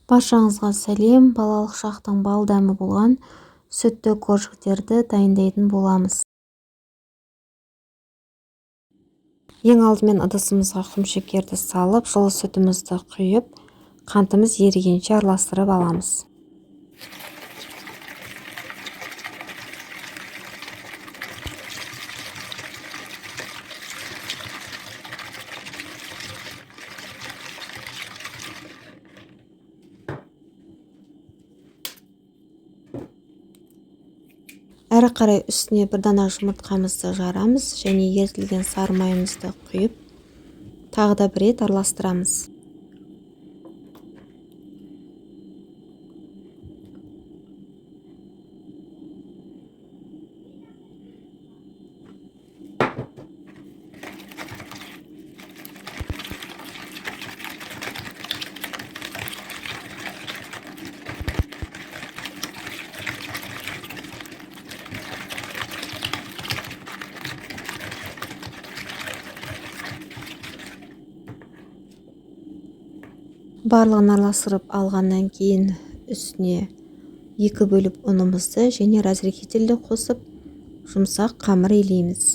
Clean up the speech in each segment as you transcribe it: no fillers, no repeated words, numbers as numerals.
Баршаңызға сәлем. Балалық шақтың бал дәмі болған сүтті коржиктерді дайындайтын боламыз. Ең алдымен ыдысымызға құмшекерді салып, жылы сүтімізді құйып, қантымыз ерігенше араластырып аламыз. Әрі қарай үстіне бір дана жұмыртқамызды жарамыз және ерітілген сары майымызды құйып, тағы да бір рет араластырамыз. Барлығын араластырып алғаннан кейін үстіне 2 бөліп ұнымызды және разрыхителді қосып, жұмсақ қамыр илейміз.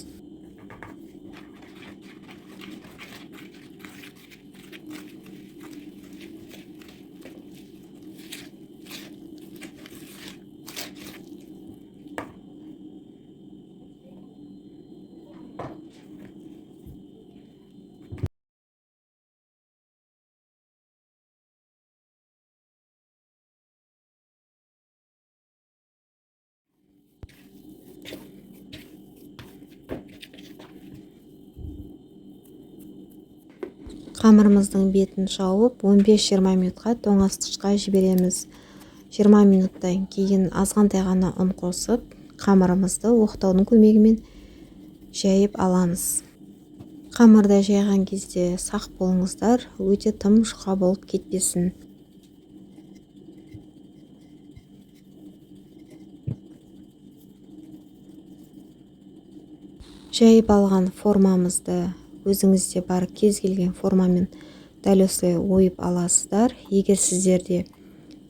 Қамырымыздың бетін жауып 15-20 минутқа тоңазытқышқа жібереміз. 20 минуттан кейін азғантай ғана ұн қосып, қамырымызды оқтаудың көмегімен жайып аламыз. Қамырды жайған кезде сақ болыңыздар, өте тым жұқа болып кетпесін. Жайып алған формамызды өзіңізде бар кез келген формамен дәл осылай ойып аласыздар. Егер сіздерде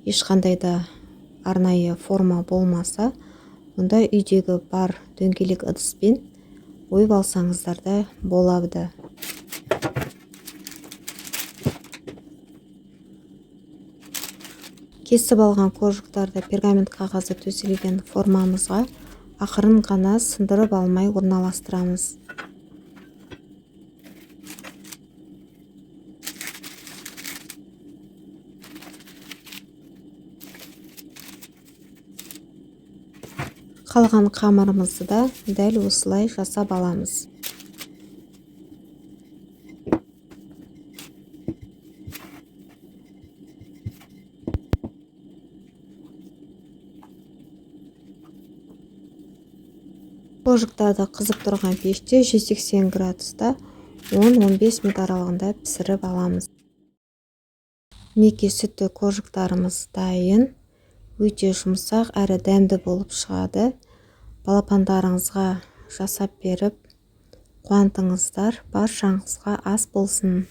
ешқандай да арнайы форма болмаса, онда үйдегі бар дөңгелек ыдыспен ойып алсаңыздар да болады. Кесіп алған коржиктарды пергамент қағазы төселген формамызға ақырын ғана сындырып алмай орналастырамыз. Қалған қамырымызды да дәл осылай жасап аламыз. Коржиктарды қызып тұрған пеште 180 градуста 10-15 минут аралығында пісіріп аламыз. Мінекей сүтті коржиктарымыз дайын. Өте жұмсақ әрі дәмді болып шығады. Балапандарыңызға жасап беріп қуантыңыздар. Баршаңызға ас болсын.